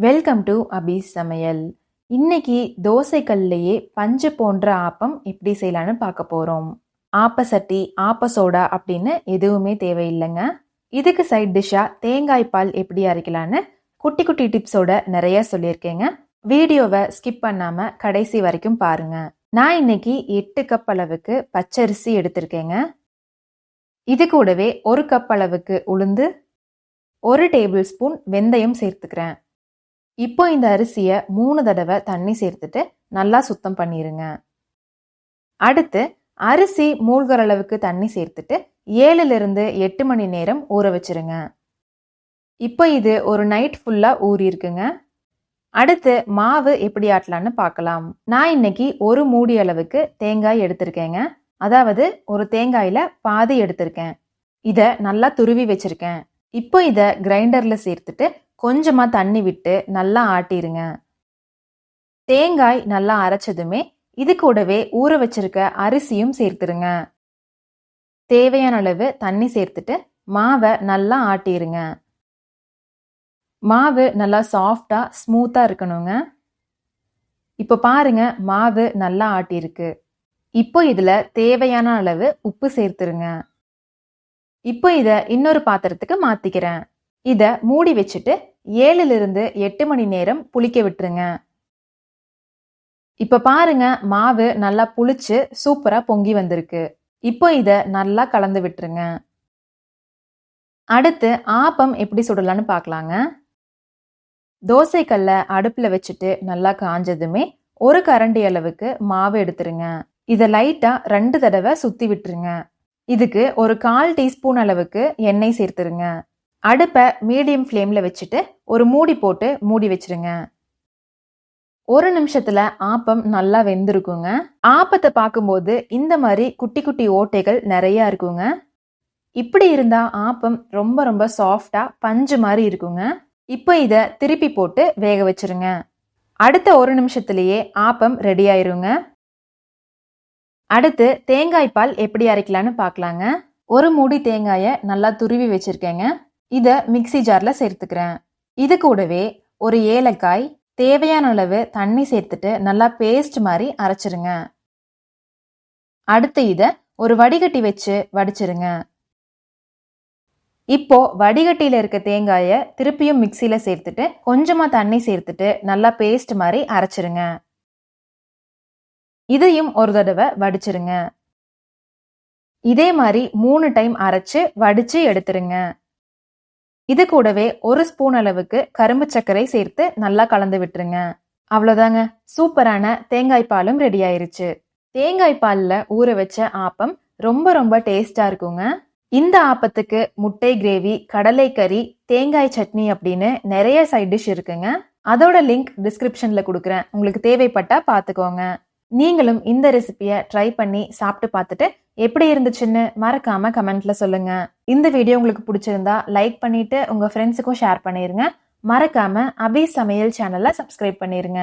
Welcome to அபி சமையல். இன்னைக்கு தோசைக்கல்லையே பஞ்சு போன்ற ஆப்பம் எப்படி செய்யலான்னு பார்க்க போறோம். ஆப்ப சட்டி, ஆப்ப சோடா அப்படின்னு எதுவுமே தேவையில்லைங்க. இதுக்கு சைட் டிஷ்ஷா தேங்காய் பால் எப்படி அரைக்கலான்னு குட்டி குட்டி டிப்ஸோட நிறைய சொல்லியிருக்கேங்க. வீடியோவை ஸ்கிப் பண்ணாம கடைசி வரைக்கும் பாருங்க. நான் இன்னைக்கு 8 கப் அளவுக்கு பச்சரிசி எடுத்திருக்கேங்க. இது கூடவே 1 கப் அளவுக்கு உளுந்து, 1 டேபிள் ஸ்பூன் வெந்தயம் சேர்த்துக்கிறேன். இப்போ இந்த அரிசியை 3 தடவை தண்ணி சேர்த்துட்டு நல்லா சுத்தம் பண்ணிருங்க. அடுத்து அரிசி மூழ்கிற அளவுக்கு தண்ணி சேர்த்துட்டு 7லிருந்து 8 மணி நேரம் ஊற வச்சிருங்க. இப்போ இது ஒரு நைட் ஃபுல்லா ஊறி இருக்குங்க. அடுத்து மாவு எப்படி ஆட்டலான்னு பார்க்கலாம். நான் இன்னைக்கு ஒரு மூடி அளவுக்கு தேங்காய் எடுத்திருக்கேங்க. அதாவது ஒரு தேங்காயில பாதி எடுத்திருக்கேன். இத நல்லா துருவி வச்சிருக்கேன். இப்போ இத கிரைண்டர்ல சேர்த்துட்டு கொஞ்சமா தண்ணி விட்டு நல்லா ஆட்டிருங்க. தேங்காய் நல்லா அரைச்சதுமே இது கூடவே ஊற வச்சிருக்க அரிசியும் சேர்த்துருங்க. தேவையான அளவு தண்ணி சேர்த்துட்டு மாவை நல்லா ஆட்டிருங்க. மாவு நல்லா சாஃப்டா ஸ்மூத்தா இருக்கணுங்க. இப்ப பாருங்க, மாவு நல்லா ஆட்டிருக்கு. இப்போ இதுல தேவையான அளவு உப்பு சேர்த்துருங்க. இப்போ இத இன்னொரு பாத்திரத்துக்கு மாத்திக்கிறேன். இத மூடி வச்சுட்டு 7லிருந்து 8 மணி நேரம் புளிக்க விட்டுருங்க. இப்ப பாருங்க, மாவு நல்லா புளிச்சு சூப்பரா பொங்கி வந்திருக்கு. இப்போ இத நல்லா கலந்து விட்டுருங்க. அடுத்து ஆப்பம் எப்படி சுடலான்னு பார்க்கலாங்க. தோசைக்கல்ல அடுப்புல வச்சுட்டு நல்லா காஞ்சதுமே 1 கரண்டி அளவுக்கு மாவு எடுத்துருங்க. இத லைட்டா 2 தடவை சுத்தி விட்டுருங்க. இதுக்கு ஒரு 1/4 டீஸ்பூன் அளவுக்கு எண்ணெய் சேர்த்துருங்க. அடுப்பை மீடியம் ஃப்ளேம்ல வச்சுட்டு ஒரு மூடி போட்டு மூடி வச்சிருங்க. 1 நிமிஷத்துல ஆப்பம் நல்லா வெந்திருக்குங்க. ஆப்பத்தை பார்க்கும்போது இந்த மாதிரி குட்டி குட்டி ஓட்டைகள் நிறைய இருக்குங்க. இப்படி இருந்தா ஆப்பம் ரொம்ப ரொம்ப சாஃப்டா பஞ்சு மாதிரி இருக்குங்க. இப்போ இத திருப்பி போட்டு வேக வச்சிருங்க. அடுத்த 1 நிமிஷத்திலேயே ஆப்பம் ரெடி ஆயிருங்க. அடுத்து தேங்காய் பால் எப்படி அரைக்கலான்னு பார்க்கலாங்க. ஒரு மூடி தேங்காயை நல்லா துருவி வச்சிருக்கேங்க. இத மிக்ஸி ஜார்ல சேர்த்துக்கிறேன். இது கூடவே ஒரு ஏலக்காய், தேவையான அளவு தண்ணி சேர்த்துட்டு நல்லா பேஸ்ட் மாதிரி அரைச்சிருங்க. அடுத்து இத ஒரு வடிகட்டி வச்சு வடிச்சிருங்க. இப்போ வடிகட்டியில இருக்க தேங்காயை திருப்பியும் மிக்ஸில சேர்த்துட்டு கொஞ்சமா தண்ணி சேர்த்துட்டு நல்லா பேஸ்ட் மாதிரி அரைச்சிருங்க. இதையும் ஒரு தடவை வடிச்சிருங்க. இதே மாதிரி 3 டைம் அரைச்சு வடிச்சு எடுத்துருங்க. இது கூடவே 1 ஸ்பூன் அளவுக்கு கரும்பு சர்க்கரை சேர்த்து நல்லா கலந்து விட்டுருங்க. அவ்வளோதாங்க, சூப்பரான தேங்காய் பாலும் ரெடி ஆயிருச்சு. தேங்காய் பால்ல ஊற வச்ச ஆப்பம் ரொம்ப ரொம்ப டேஸ்டா இருக்குங்க. இந்த ஆப்பத்துக்கு முட்டை கிரேவி, கடலை கறி, தேங்காய் சட்னி அப்படின்னு நிறைய சைட் டிஷ் இருக்குங்க. அதோட லிங்க் டிஸ்கிரிப்ஷன்ல கொடுக்குறேன். உங்களுக்கு தேவைப்பட்டா பார்த்துக்கோங்க. நீங்களும் இந்த ரெசிபியை ட்ரை பண்ணி சாப்பிட்டு பார்த்துட்டு எப்படி இருந்துச்சுன்னு மறக்காம கமெண்ட்ல சொல்லுங்க. இந்த வீடியோ உங்களுக்கு பிடிச்சிருந்தா லைக் பண்ணிட்டு உங்க ஃப்ரெண்ட்ஸுக்கும் ஷேர் பண்ணிருங்க. மறக்காம அபி சமையல் சேனலை சப்ஸ்கிரைப் பண்ணிருங்க.